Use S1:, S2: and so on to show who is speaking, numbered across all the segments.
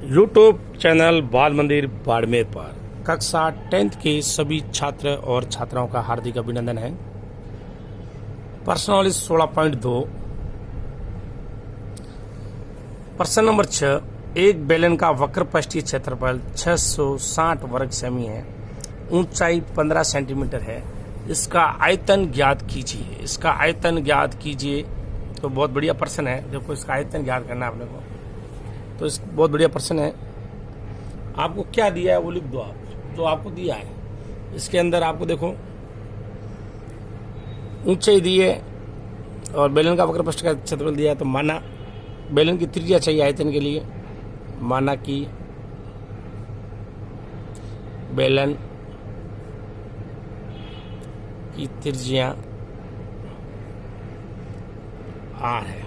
S1: YouTube channel बाल मंदिर बाड़मेर पर कक्षा 10th के सभी छात्र और छात्राओं का हार्दिक अभिनंदन है। प्रश्न नंबर 16.2 प्रश्न नंबर 6, एक बेलन का वक्र पृष्ठीय क्षेत्रफल 660 वर्ग सेमी है, ऊंचाई 15 सेंटीमीटर है, इसका आयतन ज्ञात कीजिए। इसका आयतन ज्ञात कीजिए तो बहुत बढ़िया प्रश्न है। देखो, इसका आयतन ज्ञात करना है आपने को, तो इस बहुत बढ़िया प्रश्न है। आपको क्या दिया है वो लिख दो आप, जो आपको दिया है। इसके अंदर आपको देखो ऊंचाई दी है और बेलन का वक्र पृष्ठ का क्षेत्रफल दिया है, तो माना बेलन की त्रिज्या चाहिए आयतन के लिए। माना कि बेलन की त्रिज्या आर है,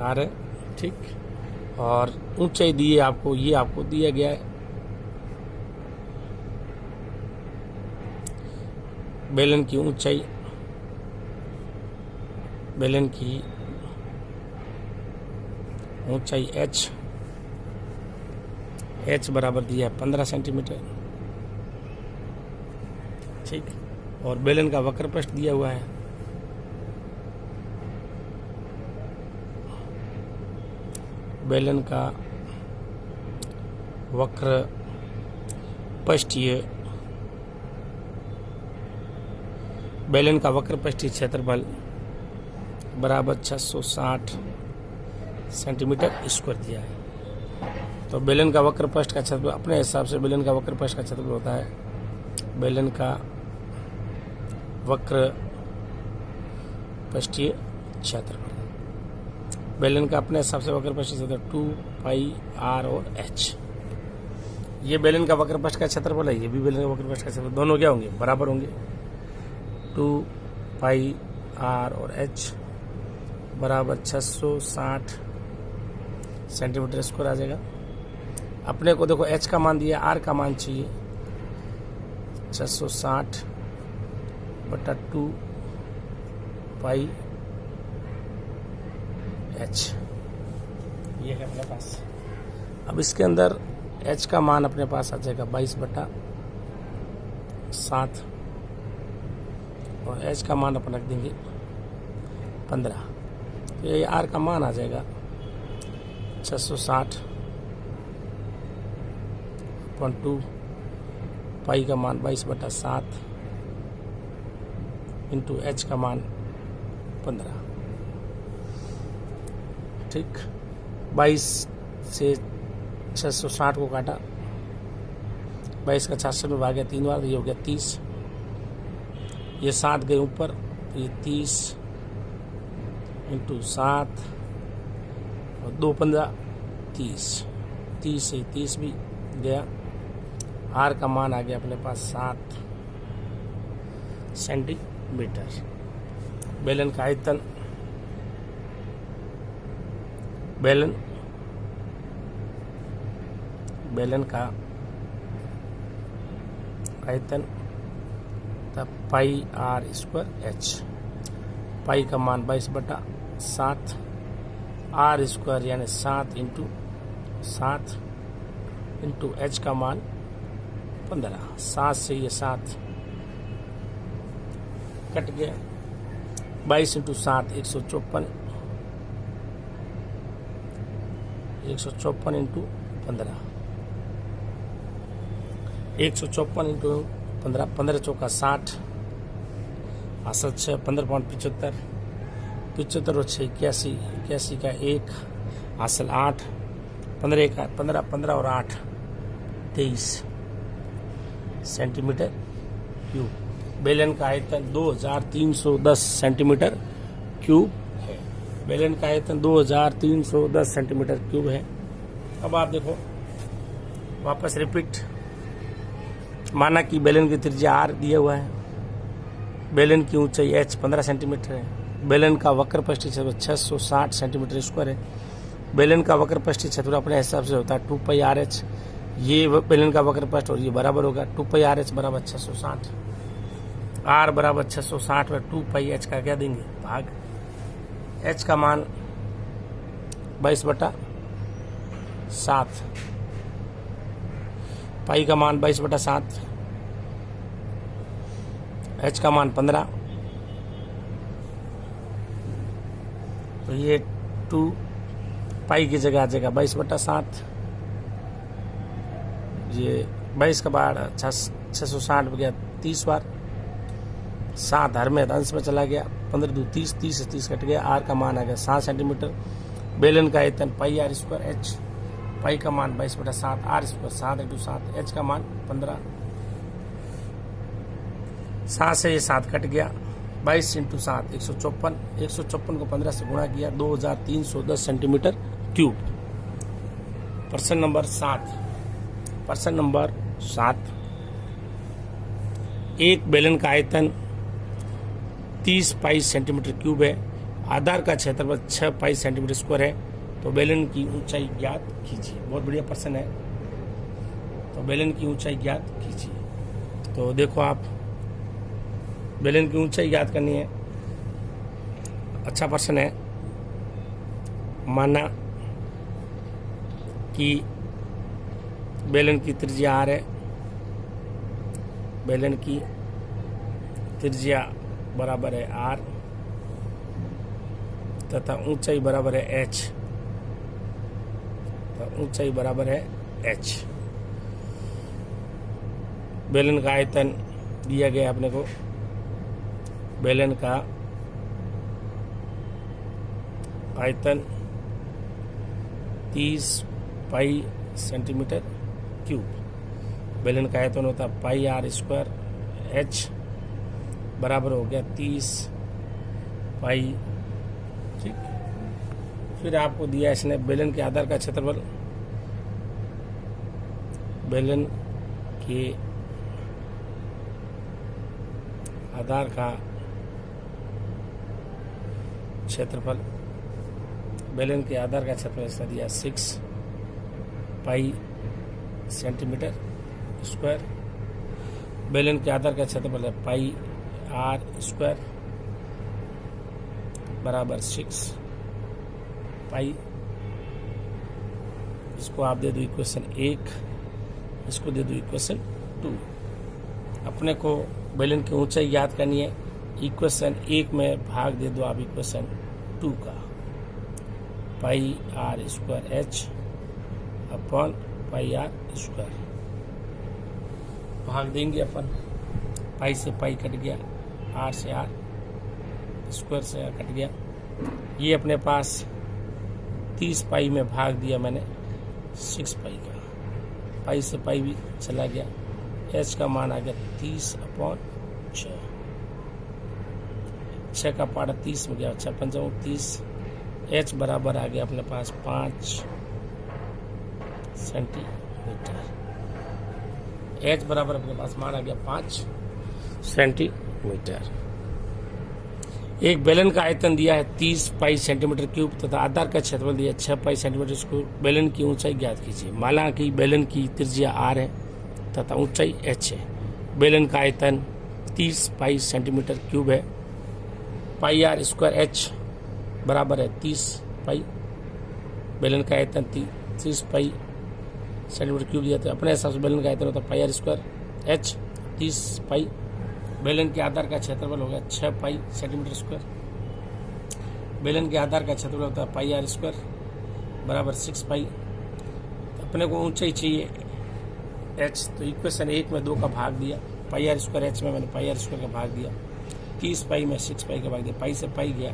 S1: आर है, ठीक। और ऊंचाई दी है आपको, ये आपको दिया गया है। बेलन की ऊंचाई, बेलन की ऊंचाई h बराबर दिया है 15 सेंटीमीटर, ठीक। और बेलन का वक्र पृष्ठ दिया हुआ है, बेलन का वक्र पृष्ठीय, बेलन का वक्र पृष्ठीय क्षेत्रफल बराबर 660 सेंटीमीटर स्क्वायर दिया है। तो बेलन का वक्र पृष्ठ का क्षेत्रफल अपने हिसाब से बेलन का वक्र पृष्ठ का क्षेत्रफल होता है, बेलन का वक्र पृष्ठीय क्षेत्रफल, बेलन का अपने हिसाब से वक्र पृष्ठ क्षेत्रफल 2 पाई आर और h। ये बेलन का वक्र पृष्ठ का क्षेत्रफल है, ये भी बेलन का वक्र पृष्ठ का क्षेत्रफल, दोनों क्या होंगे? बराबर होंगे। 2 पाई आर और h बराबर 660 सेंटीमीटर स्क्वायर आ जाएगा। अपने को देखो h का मान दिया, r का मान चाहिए 660 बटा 2 पाई h, ये है अपने पास। अब इसके अंदर h का मान अपने पास आ जाएगा 22 बटा 7 और h का मान अपन रख देंगे 15। तो ये r का मान आ जाएगा 660 पॉइंट 2 पाई का मान 22 बटा 7 इंटू h का मान 15, ठीक। 22 से 660 को काटा, 22 का 66 में भाग गया 3 बार, ये हो गया 30। ये 7 गए ऊपर, तो ये 30 इंटू 7 और 2 15 30, 30 से 30 भी गया। आर का मान आ गया अपने पास 7 सेंटीमीटर। बेलन का आयतन, बेलन का आयतन तब पाई आर स्क्वायर h, पाई का मान 22 बटा 7, आर स्क्वायर यानी 7 इंटू 7 इंटू h का मान 15। 7 से ये 7 कट गया, 22 इंटू 7 154, 154 इंटू 15, 154 इंटू 15, 15 चौका 60, 6 15 पॉइंट 75, 75 और 6 81, 81 का 1 हासिल 8, 15 का 15, 15 और 8 23 सेंटीमीटर क्यूब। बेलन का आयतन 2310 सेंटीमीटर क्यूब है। बेलन का आयतन 2310 सेंटीमीटर क्यूब है। अब आप देखो, वापस रिपीट। माना कि बेलन की त्रिज्या r दिया हुआ है, बेलन की ऊंचाई h 15 सेंटीमीटर है, बेलन का वक्र पृष्ठीय क्षेत्रफल 660 सेंटीमीटर स्क्वायर है। बेलन का वक्र पृष्ठीय क्षेत्रफल अपने हिसाब से होता है 2 पाई आर एच। ये बेलन का वक्र पृष्ठ और ये बराबर होगा 2 पाई आर एच बराबर 660, r बराबर 660 और 2 पाई h का क्या देंगे? भाग। h का मान 22 बटा 7, पाई का मान 22/7, h का मान 15, तो ये 2 पाई की जगह आ जाएगा 22/7, ये 22 का बार 660 हो गया 30 बार, 7 हर में अंश में चला गया, 15 2 30, 30 से 30 कट गया, आर का मान आ गया 7 सेंटीमीटर, बेलन का आयतन पाई आर स्क्वायर एच, पाई का मान 22/7, आर स्क्वायर 7 × 7, एच का मान 15, 7 से ये 7 कट गया, 22 × 7 154, 154 को 15 से गुणा किया 2310 सेंटीमीटर क्यूब। प्रश्न नंबर 7, एक बेलन का आयतन 30 पाई सेंटीमीटर क्यूब है, आधार का क्षेत्रफल 6 पाई सेंटीमीटर स्क्वायर है, तो बेलन की ऊंचाई ज्ञात कीजिए। बहुत बढ़िया प्रश्न है। तो बेलन की ऊंचाई ज्ञात कीजिए। तो देखो आप, बेलन की ऊंचाई ज्ञात करनी है। अच्छा प्रश्न है। माना कि बेलन की त्रिज्या r है, बेलन की त्रिज्या बराबर है r तथा ऊंचाई बराबर है h, तो ऊंचाई बराबर है h। बेलन का आयतन दिया गया अपने को, बेलन का आयतन 30 पाई सेंटीमीटर क्यूब, बेलन का आयतन होता है पाई आर स्क्वायर एच, बराबर हो गया 30 पाई। ठीक, फिर आपको दिया इसने बेलन के आधार का क्षेत्रफल, बेलन के आधार का क्षेत्रफल, बेलन के आधार का क्षेत्रफल इसका दिया 6 पाई सेंटीमीटर स्क्वायर, बेलन के आधार का क्षेत्रफल है पाई आर स्क्वायर बराबर 6 पाई। इसको आप दे दो इक्वेशन 1, इसको दे दो इक्वेशन 2। अपने को बेलन की ऊंचाई याद करनी है। इक्वेशन 1 में भाग दे दो आप इक्वेशन 2 का, pi r square h upon pi r square. भाग देंगे अपन, पाई से पाई कट गया, आर से आर, स्क्वायर से आर कट गया। ये अपने पास 30 पाई में भाग दिया मैंने 6 पाई का, पाई से पाई भी चला गया, एच का मान आ गया 30/6, 6 का पारा 30 में गया, 6 पंचों 30, एच बराबर आ गया अपने पास 5 सेंटीमीटर, एच बराबर अपने पास मान आ गया 5 सेंटीमीटर। एक बेलन का आयतन दिया है 30 पाई सेंटीमीटर क्यूब तथा आधार का क्षेत्रफल दिया 6 पाई सेंटीमीटर स्क्वायर। बेलन की ऊंचाई ज्ञात कीजिए। माना कि बेलन की त्रिज्या r है तथा ऊंचाई h है। बेलन का आयतन 30 पाई सेंटीमीटर क्यूब है, पाई आर स्क्वायर h बराबर है 30 पाई। बेलन का आयतन 30 पाई सेंटीमीटर क्यूब दिया, तो अपने हिसाब से बेलन का आयतन होता है पाई आर स्क्वायर h 30 पाई। बेलन के आधार का क्षेत्रफल होगा 6 पाई सेंटीमीटर स्क्वायर। बेलन के आधार का क्षेत्रफल होता है पाई आर स्क्वायर बराबर 6 पाई। तो अपने को ऊंचाई चाहिए h, तो इक्वेशन 1 में 2 का भाग दिया, पाई आर स्क्वायर h में मैंने पाई आर स्क्वायर का भाग दिया, 30 पाई में 6 पाई का भाग दिया, पाई से पाई गया,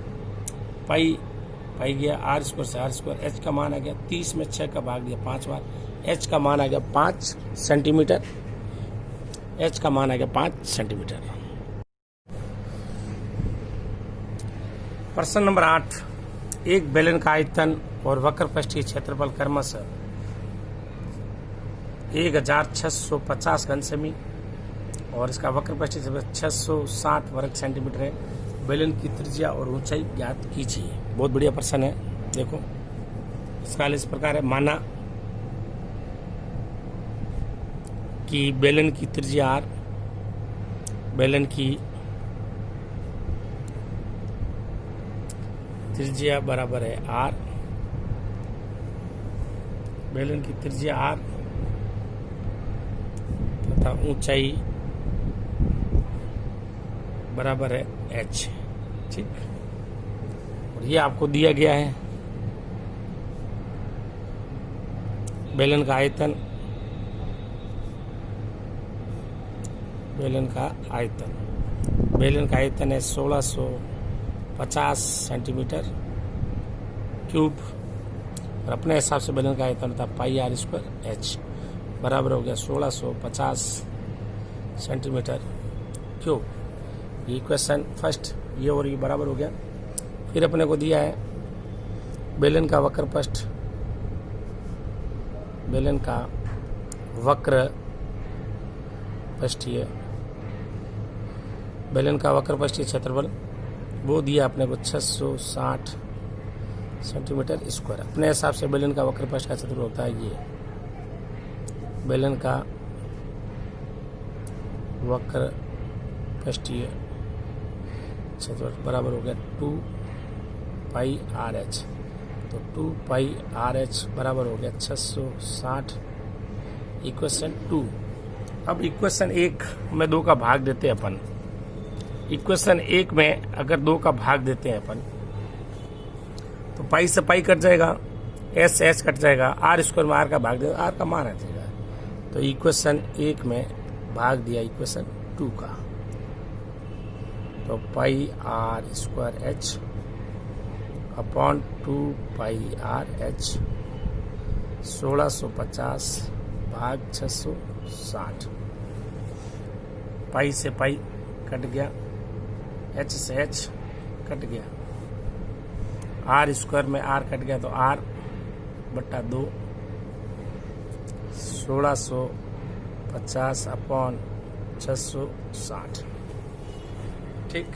S1: पाई पाई गया, आर स्क्वायर से आर स्क्वायर, h का मान आ गया 30 में 6 का भाग दिया 5 बार, h का मान आ गया 5 सेंटीमीटर, h का मान आ गया 5 सेंटीमीटर। प्रश्न नंबर 8, एक बेलन का आयतन और वक्र पृष्ठीय क्षेत्रफल क्रमशः 1650 घन सेमी और इसका वक्र पृष्ठीय क्षेत्रफल 660 वर्ग सेंटीमीटर है। बेलन की त्रिज्या और ऊंचाई ज्ञात कीजिए। बहुत बढ़िया प्रश्न है। देखो इसका हल इस प्रकार है। माना कि बेलन की त्रिज्या r, बेलन की त्रिज्या बराबर है r बेलन की त्रिज्या r तथा ऊंचाई बराबर है h। ठीक, और ये आपको दिया गया है बेलन का आयतन, बेलन का आयतन है 1650 सेंटीमीटर क्यूब, और अपने हिसाब से बेलन का आयतन होता है पाई आर स्क्वायर एच, बराबर हो गया 1650 सेंटीमीटर क्यूब। ये इक्वेशन फर्स्ट, ये और ये बराबर हो गया। फिर अपने को दिया है बेलन का वक्र पृष्ठ, बेलन का वक्र पृष्ठीय, बेलन का वक्र पृष्ठीय क्षेत्रफल वो दिया अपने को 660 सेंटीमीटर स्क्वायर। अपने हिसाब से बेलन का वक्र पृष्ठ का क्षेत्रफल होता है ये, बेलन का वक्र पृष्ठीय क्षेत्रफल बराबर हो गया 2 पाई आर एच। तो 2 पाई आर एच बराबर हो गया 660 इक्वेशन 2। अब इक्वेशन 1 में 2 का भाग देते हैं अपन। इक्वेशन 1 में अगर 2 का भाग देते हैं अपन तो पाई से पाई कट जाएगा, एस से एच कट जाएगा, आर स्क्वायर में आर का भाग देगा, आर का मान आ जाएगा। तो इक्वेशन 1 में भाग दिया इक्वेशन 2 का, तो pi r square h upon 2 pi r h 1650 भाग 660। पाई से पाई कट गया, एच से एच कट गया, आर स्क्वायर में आर कट गया तो आर बट्टा 2 1650 अपॉन 660। ठीक,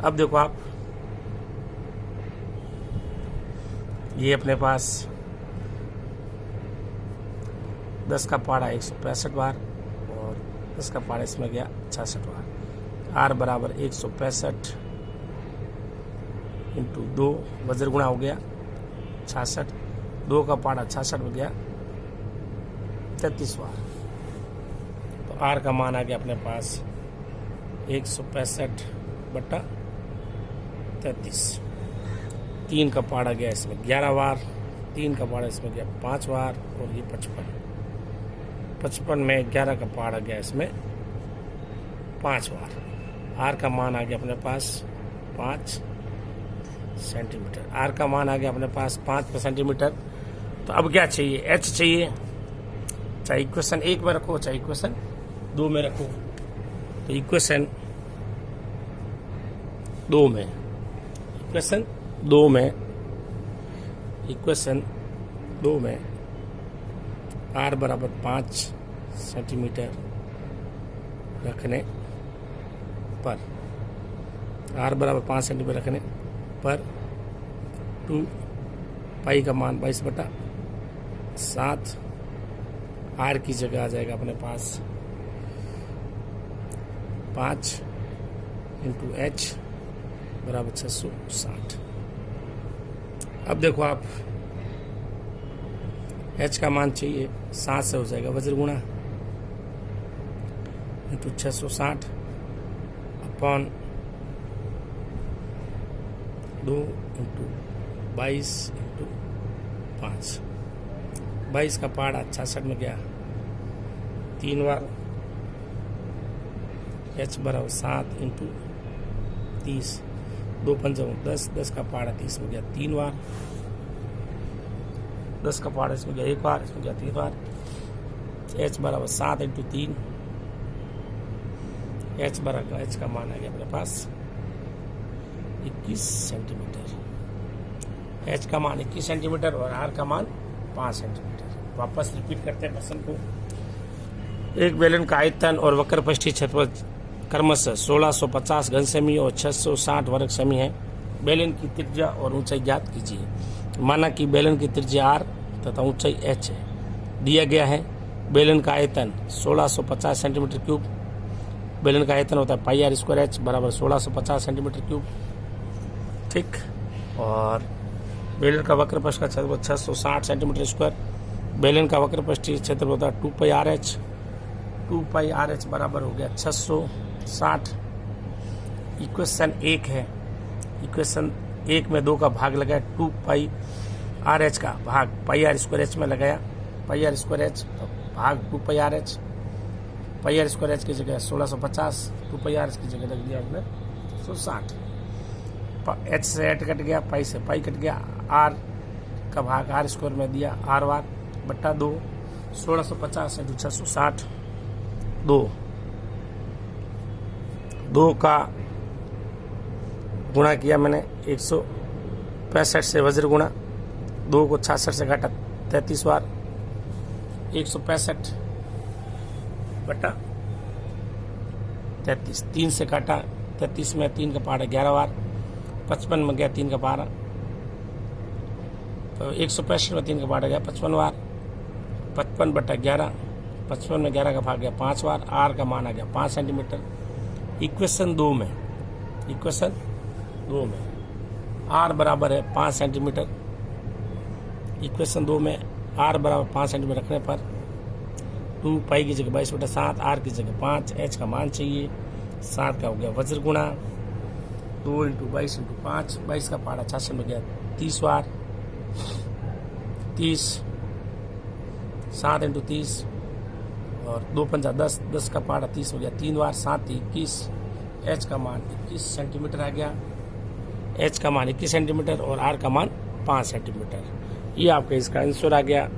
S1: अब देखो आप, ये अपने पास 10 का पारा 165 बार और 10 का पारा इसमें गया 66 बार। आर बराबर 165 इंटू 2 वज्र गुणा हो गया 66, 2 का पारा 66 में गया 33 बार। तो आर का मान आ गया अपने पास 165 बट्टा 33। 3 का पारा गया इसमें 11 बार, 3 का पारा इसमें गया 5 बार, और ये 55 में 11 का पारा गया इसमें 5 बार। आर का मान आ गया अपने पास 5 सेंटीमीटर। आर का मान आ गया अपने पास 5 सेंटीमीटर। तो अब क्या चाहिए, एच चाहिए, चाहे इक्वेशन 1 में रखो चाहे इक्वेशन 2 में रखो। तो इक्वेशन 2 में, इक्वेशन 2 में आर बराबर 5 सेंटीमीटर रखने पर, आर बराबर 5 सेंटीमीटर रखने पर 2 पाई का मान 22/7, आर की जगह आ जाएगा अपने पास 5 इंटू एच बराबर 660। अब देखो आप, एच का मान चाहिए 7 से हो जाएगा वज्र गुणा इंटू 660 अपॉन 2 इंटू 22 इंटू 5। 22 का पारा 66 में गया 3 बार, एच बराबर 7 इंटू 30, 2 पंजा 10, 10 का पारा 30 में गया 3 बार, 10 का पारा इसमें गया 1 बार, इसमें गया 3 बार। एच बराबर 7 इंटू 3, एच बराबर, एच का मान आ गया अपने पास 21 सेंटीमीटर। एच का मान 21 सेंटीमीटर और आर का मान 5 सेंटीमीटर। वापस रिपीट करते हैं प्रश्न को। एक बेलन का आयतन और वक्र पृष्ठीय क्षेत्रफल क्रमशः 1650 घन सेमी और 660 वर्ग सेमी है। बेलन की त्रिज्या और ऊंचाई ज्ञात कीजिए। माना कि बेलन की त्रिज्या r तथा ऊंचाई h है। दिया गया है बेलन का आयतन 1650 सेंटीमीटर क्यूब। बेलन का आयतन होता है पाई आर स्क्वायर एच बराबर 1650 सेंटीमीटर क्यूब। ठीक, और बेलन का वक्र पृष्ठ का क्षेत्रफल 660 सेंटीमीटर स्क्वायर। बेलन का वक्र पृष्ठीय क्षेत्रफल होता है 2 पाई RH। 2 पाई RH बराबर हो गया 660। इक्वेशन 1 है, इक्वेशन 1 में 2 का भाग लगाया, 2 पाई RH का भाग पाई R स्क्वायर H में लगाया, पाई R स्क्वायर H भाग 2 पाई RH। पाई R स्क्वायर H की जगह 1650, 2 पाई RH की जगह रख दिया आपने 160। H से H कट गया, पाई से पाई कट गया, R का भाग R स्क्वायर में दिया, R वार बट्टा 2, 1650 इंटू 660, 2 का गुणा किया मैंने 165 से वज्र गुणा, 2 को 66 से घटा 33 बार, 165 बटा 33, 3 से काटा 33 में 3 का पहाड़ा 11 बार, 55 में गया 3 का पहाड़ा, तो 165 में 3 का पहाड़ा गया 55 बार, 55 बटा 11, 55 में 11 का भाग गया 5 बार, R का मान आ गया 5 सेंटीमीटर। इक्वेशन 2 में R बराबर है 5 सेंटीमीटर। इक्वेशन 2 में R बराबर 5 सेंटीमीटर रखने पर 2 पाई की जगह 22/7, R की जगह 5, H का मान चाहिए, 7 का हो गया वज्र गुणा 2 इंटू 22 इंटू 5, 22 का पहाड़ा 66 में गया 30 बार, 30, 7 इंटू 30 और 2 पंजा 10, 10 का पहाड़ा 30 हो गया 3 बार, 7 21, H का मान 21 सेंटीमीटर आ गया, H का मान 21 सेंटीमीटर और R का मान 5 सेंटीमीटर। ये आपका इसका आंसर आ गया।